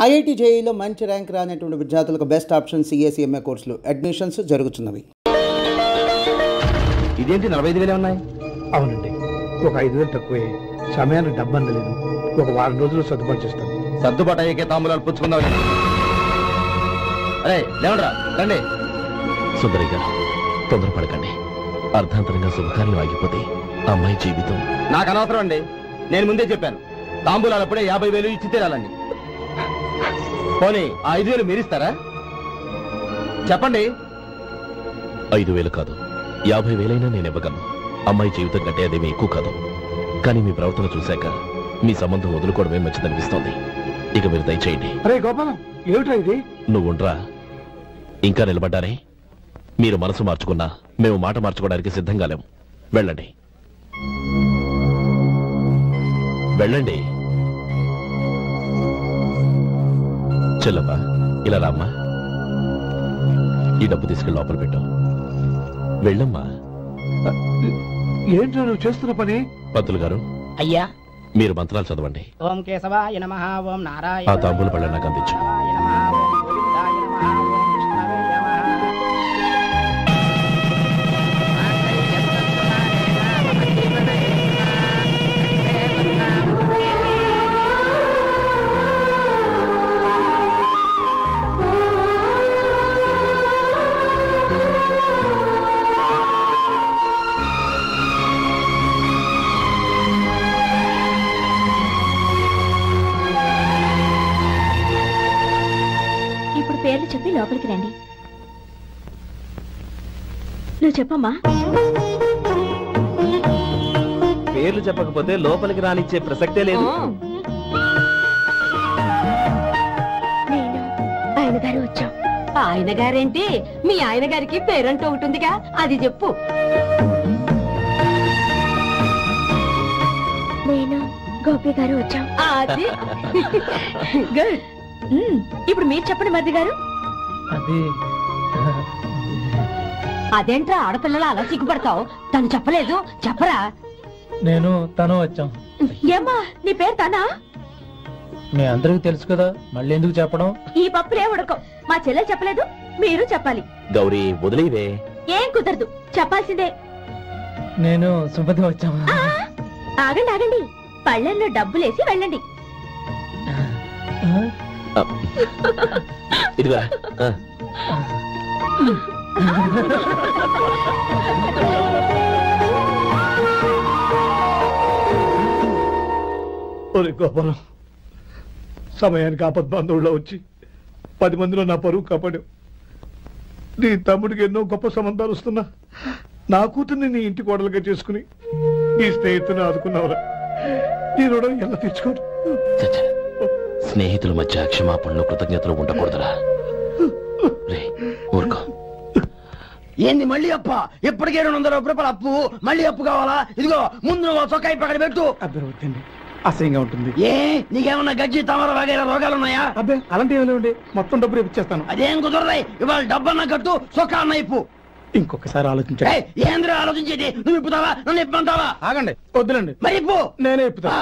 IIT జేఈలో మంచి rank రానటువంటి విద్యార్థులకు బెస్ట్ ఆప్షన్ సిఎస్ఈఎంఏ కోర్సులు అడ్మిషన్స్ జరుగుతున్నవి. ఇదేంటి 45,000 ఉన్నాయి? అవునండి, ఒక 5,000 తక్కువే. సమయానికి డబ్బు అందలేదు. ఒక వారం రోజులు సర్దుబాటు చేస్తాను. సర్దుబాటు అయ్యే తాంబూలాలు పుచ్చుకుందాం. అరే లేవండ్రా, రండి. సుందరి గారు, తొందరపడకండి. అర్ధాంతరంగా శుభకార్యం ఆగిపోతే అమ్మాయి జీవితం. నాకు అనవసరం అండి. నేను ముందే చెప్పాను, తాంబూలాలప్పుడే 50,000 ఇచ్చి తీరాలండి. పోనీ 5,000 మీరిస్తారా? చెప్పండి. 5,000 కాదు, 50,000 నేను ఇవ్వగలను. అమ్మాయి జీవితం కంటే అదేమీ ఎక్కువ కాదు. కానీ మీ ప్రవర్తన చూశాక మీ సంబంధం వదులుకోవడమే మంచిదనిపిస్తోంది. ఇక మీరు దయచేయండి. అరే గోపాలం, ఏమిట్రా ఇది? నువ్వుండ్రా. ఇంకా నిలబడ్డారే? మీరు మనసు మార్చుకున్నా మేము మాట మార్చుకోవడానికి సిద్ధంగా లేము. వెళ్ళండి, వెళ్ళండి. చెల్లమ్మా, ఇలా రామ్మా. ఈ డబ్బు తీసుకెళ్ళి లోపల పెట్టు. వెళ్ళమ్మా. ఏంటో నువ్వు చేస్తున్న పని? పంతులు గారు, అయ్యా, మీరు మంత్రాలు చదవండి. ఓం కేశవాయ నమః, ఓం నారాయణ. ఆ తాంబూల పళ్ళ నాకు అందించు. పేర్లు చెప్పి లోపలికి రండి. నువ్వు చెప్పమ్మా. పేర్లు చెప్పకపోతే లోపలికి రానిచ్చే ప్రసక్తే లేదు. నేను ఆయన గారు వచ్చాం. ఆయన గారేంటి? మీ ఆయన గారికి పేరంటూ ఉంటుందిగా, అది చెప్పు. నేను గోపి గారు వచ్చాం. అది గుడ్. ఇప్పుడు మీరు చెప్పండి మరిది గారు. అదేంట్రా ఆడపిల్లలు అలా సిగ్గుపడతావు? తను చెప్పలేదు, చెప్పరా. నేను తను వచ్చాం. ఏమ్మా, నీ పేరు తనా? మీ అందరికి తెలుసు కదా, మళ్ళీ ఎందుకు చెప్పడం? ఈ పప్పులే ఉడకం. మా చెల్లెలు చెప్పలేదు, మీరు చెప్పాలి. గౌరీ, వదిలేవే. ఏం కుదరదు, చెప్పాల్సిందే. నేను సుమతి వచ్చామా? ఆగండి ఆగండి, పళ్ళెల్లో డబ్బులేసి వెళ్ళండి. ఇదిగా గోపాలం, సమయానికి ఆపద్బంధువుల్లో వచ్చి 10 మందిలో నా పరువు కాపాడావు. నీ తమ్ముడికి ఎన్నో గొప్ప సంబంధాలు వస్తున్నా నా కూతుర్ని నీ ఇంటి కోడలుగా చేసుకుని నీ స్నేహితుని ఆదుకున్నావురా. నీ రుణం ఎలా తెచ్చుకోరు? స్నేహితుల మధ్య క్షమాపణలు కృతజ్ఞతలు ఉండకూడదురా. ఊరుకో. ఏంది మళ్ళీ అప్ప? ఇప్పటికే 200 రూపాయలు అప్పు, మళ్ళీ అప్పు కావాలా? ఇదిగో ముందు చొక్కా పక్కన పెట్టు. అబ్బే, అసహ్యంగా ఉంటుంది. ఏ నీకేమన్నా గజ్జి తమర వగైరా రోగాలున్నాయా? అబ్బే, అలాంటి ఏమైనా ఉండే, మొత్తం డబ్బు రేపు ఇచ్చేస్తాను. అదేం కుదరదాయి. ఇవాళ డబ్బన్నా కట్టు, చొక్కా అన్న ఇప్పు. ఇంకొకసారి ఆలోచించండి. ఏంద్ర ఆలోచించేది? నువ్వు ఇప్పుతావా, నన్ను ఇప్పమంటావా? ఆగండి, వద్దులండి. మరి ఇప్పు. నేనే ఇప్పుతా.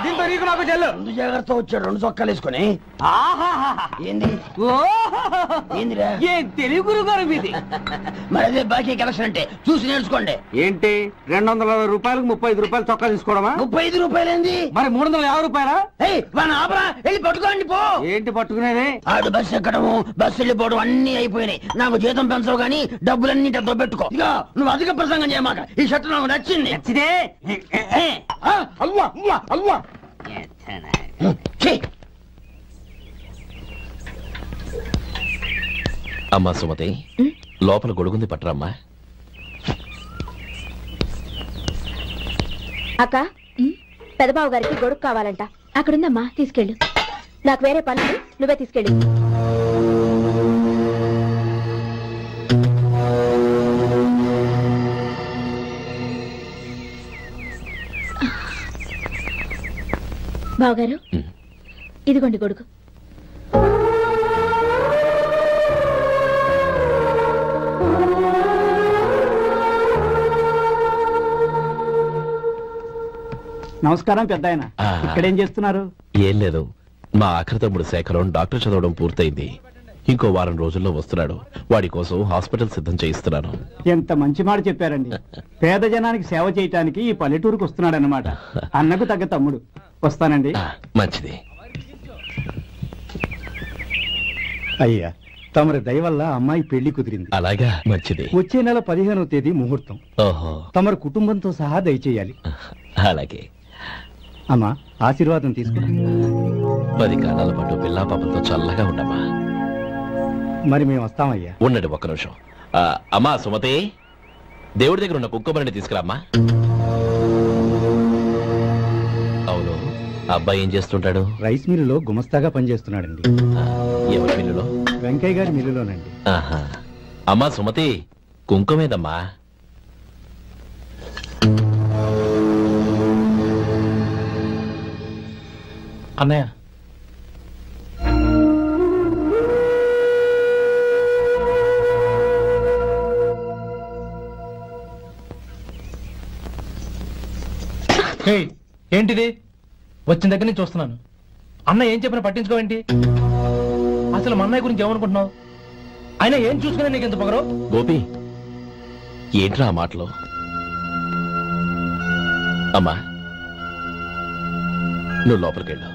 దీంతో నీకు నాకు చెల్లు. ముందు జాగ్రత్త వచ్చాడు 2 చొక్కాలు వేసుకుని. ఏంది ఏందిరా? ఏం తెలుగు గురువు గారు మీది? మరి అదే బాకీ కలెక్షన్ అంటే చూసి నేర్చుకోండి. ఏంటి 200 రూపాయలకు 35 రూపాయలు చొక్కా తీసుకోవడమా? 35 రూపాయలు ఏంది? మరి 350 రూపాయలా? మన ఆపరా, వెళ్ళి పట్టుకోండి పో. ఏంటి పట్టుకునేది? ఆడు బస్సు ఎక్కడము, బస్సు వెళ్ళిపోవడం అన్ని అయిపోయినాయి. నాకు జీతం పెంచవు గానీ డబ్బులన్నీ డబ్బు పెట్టుకో. ఇక నువ్వు అధిక ప్రసంగం చేయమాక. ఈ షర్ట్ నాకు నచ్చింది. అల్వా అల్వా అల్వా. అమ్మా సుమతి, లోపల గొడుగుంది పట్టరమ్మా. అక్క, పెదబాబు గారికి గొడుగు కావాలంట. అక్కడుందమ్మా, తీసుకెళ్ళు. నాకు వేరే పనులు, నువ్వే తీసుకెళ్ళు. బావగారు, ఇదిగోండి గొడుగు. నమస్కారం పెద్ద ఆయన. ఇక్కడేం చేస్తున్నారు? ఏం లేదు, మా ఆఖరి తమ్ముడు శేఖరం డాక్టర్ చదవడం పూర్తయింది. ఇంకో వారం రోజుల్లో వస్తున్నాడు. వాడి కోసం హాస్పిటల్ సిద్ధం చేయిస్తున్నాను. ఎంత మంచి మాట చెప్పారండి. పేద జనానికి సేవ చేయటానికి ఈ పల్లెటూరుకు వస్తున్నాడు అన్నమాట. అన్నకు తగ్గ తమ్ముడు. వస్తానండి. మంచిది. అయ్యా, తమరి దయ వల్ల అమ్మాయి పెళ్లి కుదిరింది. అలాగా, మంచిది. వచ్చే నెల 15వ తేదీ ముహూర్తం. ఓహో, తమరు కుటుంబంతో సహా దయచేయాలి. అలాగే. అమ్మా, ఆశీర్వాదం తీసుకుని 10 కాలాల పాటు పిల్లా పాపంతో చల్లగా ఉండమ్మా. మరి మేము వస్తామయ్యా. ఉండండి ఒక్క నిమిషం. అమ్మా సుమతి, దేవుడి దగ్గర ఉన్న కుక్కమరిని తీసుకురామ్మా. అవును, అబ్బాయి ఏం చేస్తుంటాడు? రైస్ మిల్లులో గుమస్తాగా పనిచేస్తున్నాడండి. ఎవరి మిల్లులో? వెంకయ్య గారి మిల్లులోనండి. అమ్మా సుమతి, కుంకుమేదమ్మా. అన్నయ్య, ఏంటిది? వచ్చిన దగ్గర నుంచి చూస్తున్నాను. అన్న ఏం చెప్పినా పట్టించుకోవేంటి? అసలు మా అన్నయ్య గురించి ఏమనుకుంటున్నావు? ఆయన ఏం చూసుకునే నీకు ఎంత పొగరు? గోపి, ఏంట్రా ఆ మాటలు? అమ్మా, నువ్వు లోపలికెళ్ళు.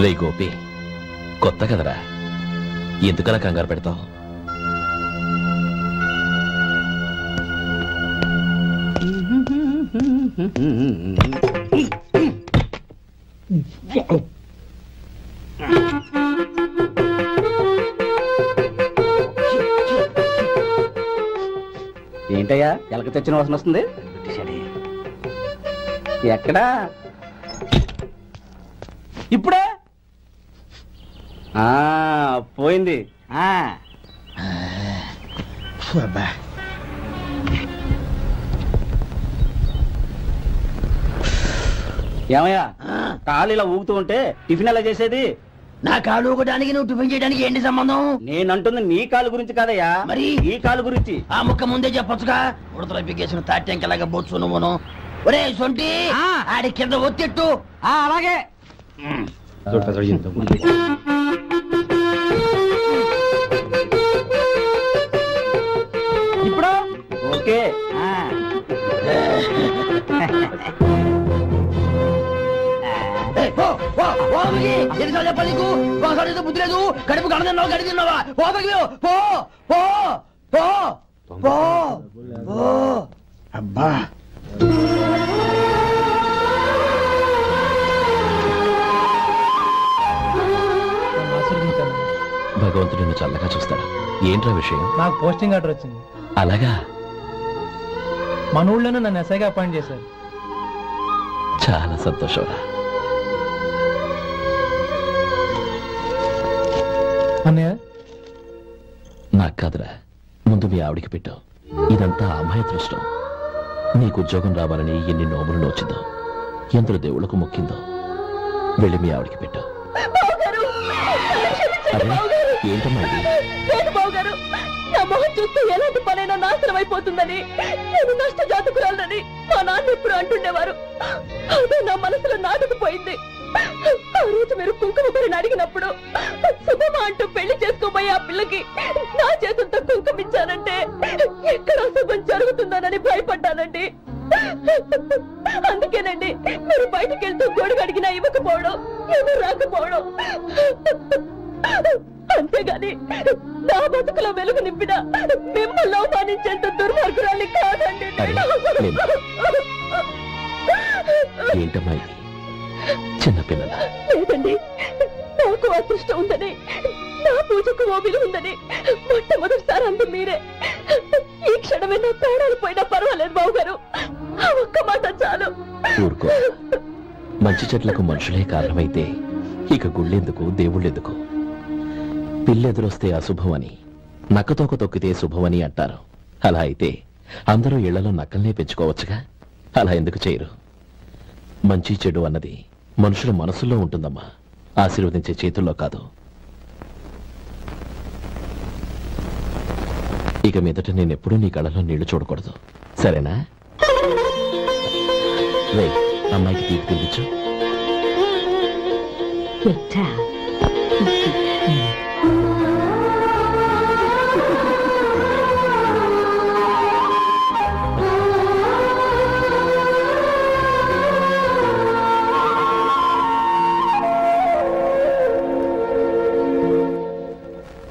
రే గోపి, కొత్త కదరా, ఎందుకలా కంగారు పెడతావు? ఏంటయ్యా, ఎలక తెచ్చిన వాసన వస్తుంది? ఎక్కడా? ఇప్పుడే పోయింది. ఏమయ్యా, కాలు ఇలా ఊగుతూ ఉంటే టిఫిన్ ఎలా చేసేది? నా కాలు ఊగడానికి నువ్వు టిఫిన్ చేయడానికి ఏంటి సంబంధం? నేనంటుంది నీ కాలు గురించి కాదయ్యా, మరి ఈ కాలు గురించి. ఆ ముక్క ముందే చెప్పొచ్చుగా. ఉడతలో పిగేసిన తాట్యంకలాగా బొచ్చు నువ్వును. ఒరే సొంటి, ఆడి కింద ఒత్తిట్టు. అలాగే. ఇప్పుడు ఓకే. ఎన్నిసార్లు చెప్పాలి నీకు? ఒకసారి బుద్ధి లేదు. కడుపు గడ తిన్నావు, గడి తిన్నావా? అబ్బా, భగవంతుడు నిన్ను చల్లగా చూస్తాడు. ఏంట్రా విషయం? నాకు పోస్టింగ్ ఆర్డర్ వచ్చింది. అలాగా? మన ఊళ్ళోనే నన్ను ఎస్ఐగా అపాయింట్ చేశారు. చాలా సంతోషంరా. అన్నయ్య, నాకు కాదురా, ముందు మీ ఆవిడికి పెట్టు. ఇదంతా అమ్మాయి దృష్టం. నీకు ఉద్యోగం రావాలని ఎన్ని నోములు నోచిందో, ఎందరు దేవుళ్లకు మొక్కిందో. వెళ్ళి మీ ఆవిడికి పెట్టు. అరే, ఏంటమ్మా ఇది? నా మొహం చూస్తే ఎలాంటి పనైనా నాశనం అయిపోతుందని, నేను నష్ట జాతకురాలని మా నాన్న ఎప్పుడు అంటుండేవారు. అదే నా మనసులో నాటుకుపోయింది. ఆ రోజు మీరు కుంకుమ భరిని అడిగినప్పుడు శుభమా అంటూ పెళ్లి చేసుకోబోయే ఆ పిల్లకి నా చేతులతో కుంకుమ ఇచ్చానంటే ఎక్కడ అశుభం జరుగుతుందోనని భయపడ్డానండి. అందుకేనండి మీరు బయటకు వెళ్తూ గొడుగు అడిగినా ఇవ్వకపోవడం, ఎవరు రాకపోవడం. అంతేగాని నా బతుకులో వెలుగు నింపిన మిమ్మల్ని అవమానించేంత దుర్మార్గురాలి కాదండి. ఏంటమ్మా ఇది? చిన్నపిల్లల లేదండి, నాకు అదృష్టం ఉందని, నా పూజకు ఓ విలువ ఉందని మొట్టమొదటిసారి అంది మీరే. ఈ క్షణమే నా ప్రాణాలు పోయినా పర్వాలేదు బాబు గారు. ఒక్క మాట చాలు. ఊరుకో. మంచి చెట్లకు మనుషులే కారణమైతే ఇక గుళ్ళెందుకు, దేవుళ్ళెందుకు? పిల్లెదురొస్తే అశుభం అని, నక్కతోక తొక్కితే శుభమని అంటారు. అలా అయితే అందరూ ఇళ్లలో నక్కల్నే పెంచుకోవచ్చుగా. అలా ఎందుకు చేయరు? మంచి చెడు అన్నది మనుషుల మనసుల్లో ఉంటుందమ్మా, ఆశీర్వదించే చేతుల్లో కాదు. ఇక మీదట నేనెప్పుడూ నీ కళ్ళలో నీళ్లు చూడకూడదు, సరేనా? రే, అమ్మాయికి తీపి తినిపించు.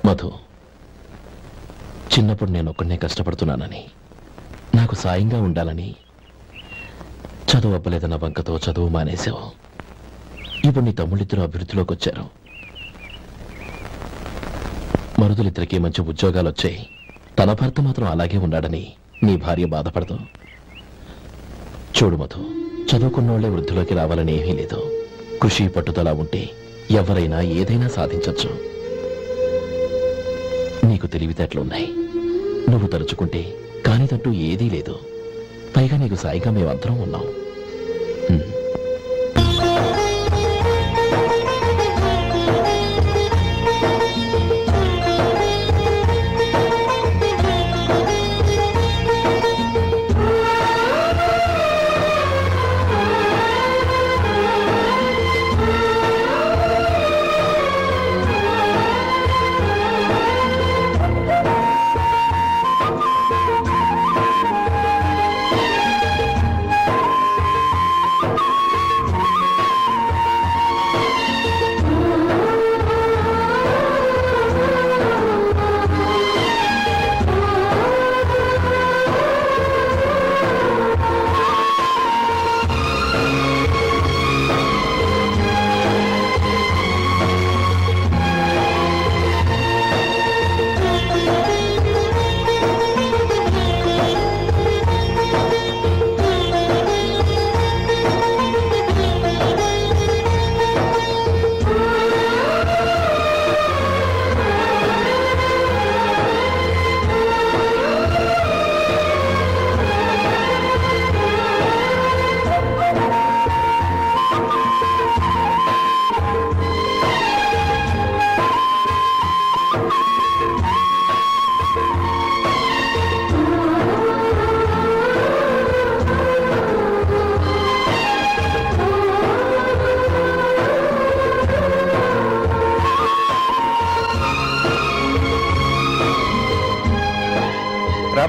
మధు, చిన్నప్పుడు నేను ఒక్కడనే కష్టపడుతున్నానని, నాకు సాయంగా ఉండాలని చదువు అవ్వలేదన్న వంకతో చదువు మానేశావు. ఇప్పుడు నీ తమ్ముళ్ళిద్దరూ అభివృద్ధిలోకి వచ్చారు. మరుదులిద్దరికీ మంచి ఉద్యోగాలు వచ్చాయి. తన భర్త మాత్రం అలాగే ఉన్నాడని నీ భార్య బాధపడదు. చూడు మధు, చదువుకున్నోళ్లే వృద్ధిలోకి రావాలని ఏమీ లేదు. కృషి పట్టుదల ఉంటే ఎవరైనా ఏదైనా సాధించొచ్చు. నీకు తెలివితేటలున్నాయి. నువ్వు తలుచుకుంటే కానిదంటూ ఏదీ లేదు. పైగా నీకు సాయిగా మేమందరం ఉన్నాం.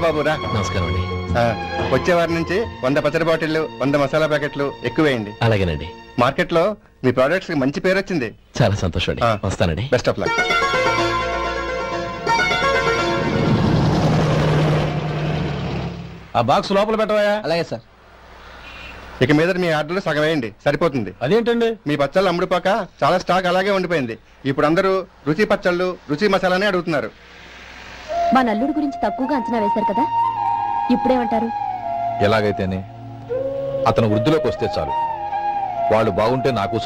బాబు రా. నమస్కారం అండి. వచ్చే వారి నుంచి 100 పచ్చడి బాటిళ్లు, 100 మసాలా ప్యాకెట్లు ఎక్కువేయండి. అలాగేనండి. మార్కెట్ లో మీ ప్రొడక్ట్స్ కి మంచి పేరు వచ్చింది. చాలా సంతోషం అండి. వస్తానండి. Best of luck. ఆ బాక్స్ లోపల పెట్టవా? అలాగే సార్. ఇక మీద మీ ఆర్డర్లు సగం వేయండి, సరిపోతుంది. అదేంటండి? మీ పచ్చళ్ళు అమ్ముడుపోక చాలా స్టాక్ అలాగే ఉండిపోయింది. ఇప్పుడు అందరూ రుచి పచ్చళ్ళు, రుచి మసాలానే అడుగుతున్నారు. మా నల్లుడి గురించి తక్కువగా అంచనా వేశారు కదా, ఇప్పుడేమంటారు? ఎలాగైతేనే అతను వృద్ధిలోకి వస్తే చాలు. వాళ్ళు బాగుంటే నాకు